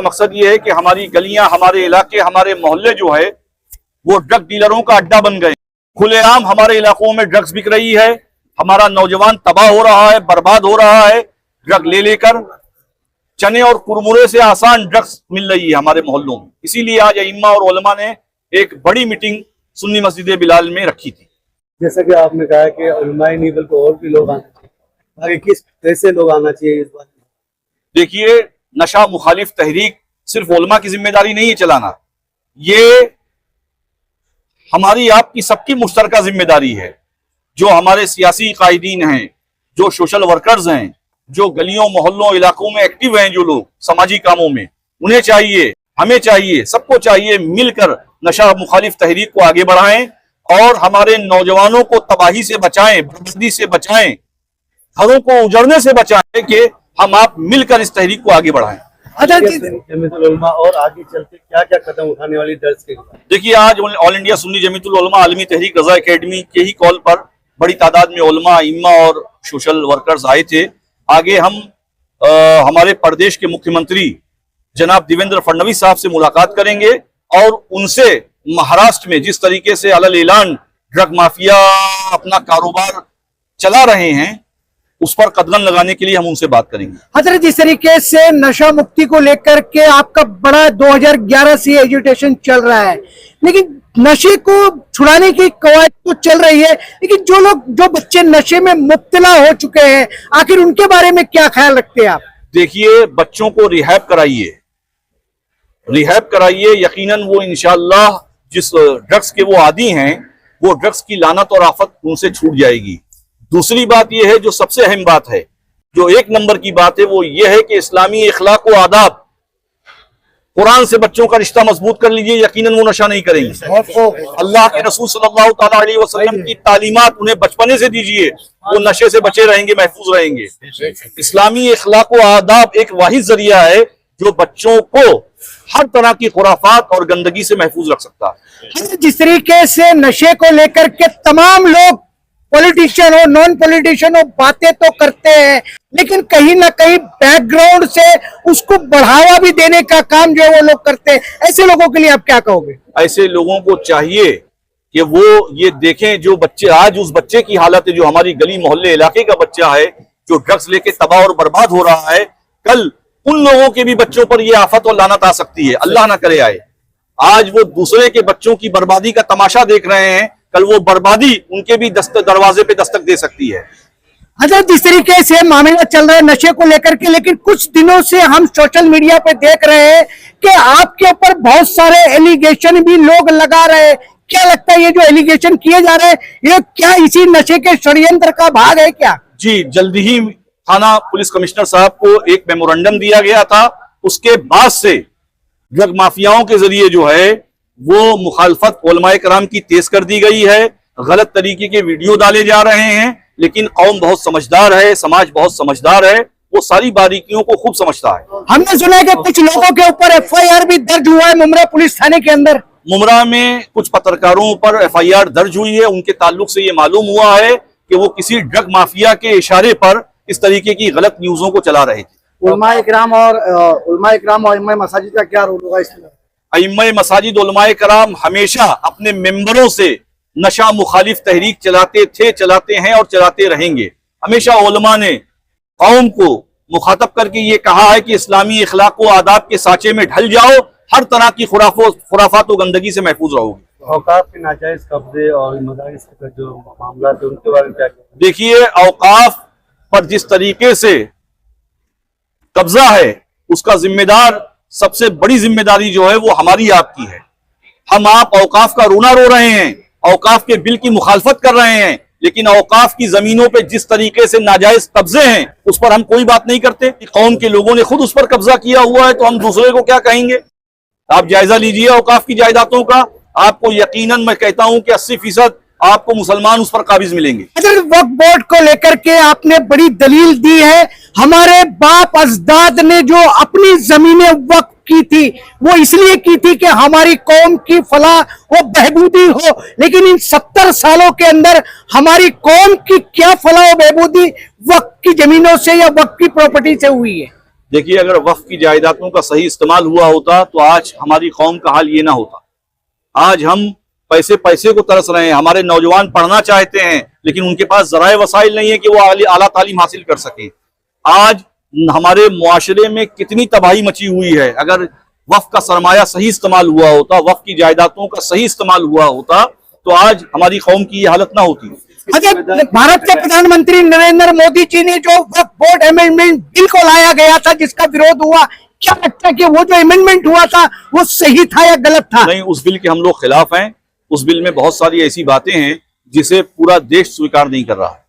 मकसद ये है कि हमारी गलियां, हमारे इलाके, हमारे मोहल्ले जो है वो ड्रग डीलरों का अड्डा बन गए। खुलेआम हमारे इलाकों में ड्रग्स बिक रही है, हमारा नौजवान तबाह हो रहा है, बर्बाद हो रहा है। ड्रग ले लेकर चने और कुरमुरे से आसान ड्रग्स मिल रही है हमारे मोहल्लों में। इसीलिए आज अइम्मा और उलमा ने एक बड़ी मीटिंग सुन्नी मस्जिद बिलाल में रखी थी। जैसा कि आपने कहा कि उलमा ही नहीं बल्कि और भी लोग आना चाहिए, आगे किस कैसे लोग आना चाहिए इस बात में? देखिए, नशा मुखालिफ तहरीक सिर्फ उलमा की जिम्मेदारी नहीं है चलाना, ये हमारी आपकी सबकी मुश्तरका जिम्मेदारी है। जो हमारे सियासी कायदीन हैं, जो सोशल वर्कर्स हैं, जो गलियों मोहल्लों इलाकों में एक्टिव हैं, जो लोग समाजी कामों में, उन्हें चाहिए, हमें चाहिए, सबको चाहिए मिलकर नशा मुखालिफ तहरीक को आगे बढ़ाएं और हमारे नौजवानों को तबाही से बचाएं, बर्बादी से बचाएं, घरों को उजड़ने से बचाएं कि हम आप मिलकर इस तहरीक को आगे बढ़ाएं। जमीयतुल उलमा और आगे चलते क्या क्या कदम उठाने वाली दर्ज के? देखिए, आज ऑल इंडिया सुन्नी जमीयतुल उलमा आलमी तहरीक रजा एकेडमी के ही कॉल पर बड़ी तादाद में उलमा, इम्मा और सोशल वर्कर्स आए थे। आगे हम हमारे प्रदेश के मुख्यमंत्री जनाब देवेंद्र फडणवीस साहब से मुलाकात करेंगे और उनसे महाराष्ट्र में जिस तरीके से अलल ऐलान ड्रग माफिया अपना कारोबार चला रहे हैं उस पर कदम लगाने के लिए हम उनसे बात करेंगे। हजरत, जिस तरीके से नशा मुक्ति को लेकर के आपका बड़ा 2011 से एजुटेशन चल रहा है, लेकिन नशे को छुड़ाने की कवायद तो चल रही है, लेकिन जो बच्चे नशे में मुब्तला हो चुके हैं, आखिर उनके बारे में क्या ख्याल रखते हैं आप? देखिए, बच्चों को रिहैब कराइए, यकीनन वो इंशाअल्लाह जिस ड्रग्स के वो आदी हैं वो ड्रग्स की लानत और आफत उनसे छूट जाएगी। दूसरी बात यह है, जो सबसे अहम बात है, जो एक नंबर की बात है, वो ये है कि इस्लामी इखलाक व आदाब, कुरान से बच्चों का रिश्ता मजबूत कर लीजिए, यकीनन वो नशा नहीं करेंगे। अल्लाह के रसूल सल्लल्लाहु ताला अलैहि वसल्लम की तालीमात उन्हें बचपने से दीजिए, वो नशे से बचे रहेंगे, महफूज रहेंगे। इस्लामी इखलाक व आदाब एक वाहिद जरिया है जो बच्चों को हर तरह की खुराफात और गंदगी से महफूज रख सकता है। जिस तरीके से नशे को लेकर के तमाम लोग, पॉलिटिशियन हो, नॉन पॉलिटिशियन हो, बातें तो करते हैं, लेकिन कहीं ना कहीं बैकग्राउंड से उसको बढ़ावा भी देने का काम जो है वो लोग करते हैं। ऐसे लोगों के लिए आप क्या कहोगे? ऐसे लोगों को चाहिए कि वो ये देखें, जो बच्चे आज उस बच्चे की हालत है जो हमारी गली मोहल्ले इलाके का बच्चा है, जो ड्रग्स लेके तबाह और बर्बाद हो रहा है, कल उन लोगों के भी बच्चों पर ये आफत और लानत आ सकती है, अल्लाह ना करे आए। आज वो दूसरे के बच्चों की बर्बादी का तमाशा देख रहे हैं, कल वो बर्बादी उनके भी दरवाजे पे दस्तक दे सकती है। अच्छा, जिस तरीके से मामला चल रहा है नशे को लेकर के, लेकिन कुछ दिनों से हम सोशल मीडिया पे देख रहे हैं कि आपके ऊपर बहुत सारे एलिगेशन भी लोग लगा रहे हैं। क्या लगता है, ये जो एलिगेशन किए जा रहे हैं, ये क्या इसी नशे के षड्यंत्र का भाग है क्या? जी, जल्दी ही थाना पुलिस कमिश्नर साहब को एक मेमोरेंडम दिया गया था। उसके बाद से ड्रग माफियाओं के जरिए जो है वो मुखालफत उलमाए कराम की तेज कर दी गई है, गलत तरीके के वीडियो डाले जा रहे हैं, लेकिन कौम बहुत समझदार है, समाज बहुत समझदार है, वो सारी बारीकियों को खूब समझता है। हमने सुना है कि कुछ लोगों के ऊपर FIR भी दर्ज हुआ है मुमरा पुलिस थाने के अंदर। मुमरा में कुछ पत्रकारों पर FIR दर्ज हुई है, उनके ताल्लुक से ये मालूम हुआ है कि वो किसी ड्रग माफिया के इशारे पर इस तरीके की गलत न्यूज़ों को चला रहे थे। उलमाए इकराम और इमाम मसाजिद का क्या रोल होगा इसमें? इमाम मसाजिद उलमाए कराम हमेशा अपने मेंबरों से नशा मुखालिफ तहरीक चलाते थे, चलाते हैं और चलाते रहेंगे। हमेशा उलमा ने कौम को मुखातब करके ये कहा है कि इस्लामी इखलाक व आदाब के साँचे में ढल जाओ, हर तरह की खुराफात व गंदगी से महफूज रहोगे। औकाफ के नाजायज कब्जे और मदारिस का जो मामला है उनके बारे में क्या? देखिए, औकाफ पर जिस तरीके से कब्जा है उसका जिम्मेदार, सबसे बड़ी जिम्मेदारी जो है वो हमारी आपकी है। हम आप औकाफ का रोना रो रहे हैं, औकाफ के बिल की मुखालफत कर रहे हैं, लेकिन औकाफ की जमीनों पे जिस तरीके से नाजायज कब्जे हैं उस पर हम कोई बात नहीं करते। कौम के लोगों ने खुद उस पर कब्जा किया हुआ है, तो हम दूसरे को क्या कहेंगे? आप जायजा लीजिए औकाफ की जायदादों का, आपको यकीनन मैं कहता हूं कि 80% आपको मुसलमान उस पर काबिज मिलेंगे। वक्फ बोर्ड को लेकर के आपने बड़ी दलील दी है। हमारे बाप अजदाद ने जो अपनी जमीनें वक्फ की थी वो इसलिए की थी कि हमारी कौम की फलाह व बहबूदी हो, लेकिन इन 70 सालों के अंदर हमारी कौम की क्या फलाह व बहबूदी वक्फ की जमीनों से या वक्फ की प्रॉपर्टी से हुई है? देखिए, अगर वक्फ की जायदादों का सही इस्तेमाल हुआ होता तो आज हमारी कौम का हाल ये ना होता। आज हम पैसे पैसे को तरस रहे हैं। हमारे नौजवान पढ़ना चाहते हैं लेकिन उनके पास ज़राए वसाइल नहीं है कि वो आला तालीम हासिल कर सकें। आज हमारे मुआशरे में कितनी तबाही मची हुई है। अगर वक्फ का सरमाया सही इस्तेमाल हुआ होता, वक्फ की जायदादों का सही इस्तेमाल हुआ होता तो आज हमारी कौम की ये हालत ना होती। अगर भारत के प्रधानमंत्री नरेंद्र मोदी जी ने जो वक्फ बोर्ड अमेंडमेंट बिल को लाया गया था जिसका विरोध हुआ, क्या लगता है कि वो जो अमेंडमेंट हुआ था वो सही था या गलत था? नहीं, उस बिल के हम लोग खिलाफ हैं। उस बिल में बहुत सारी ऐसी बातें हैं जिसे पूरा देश स्वीकार नहीं कर रहा है।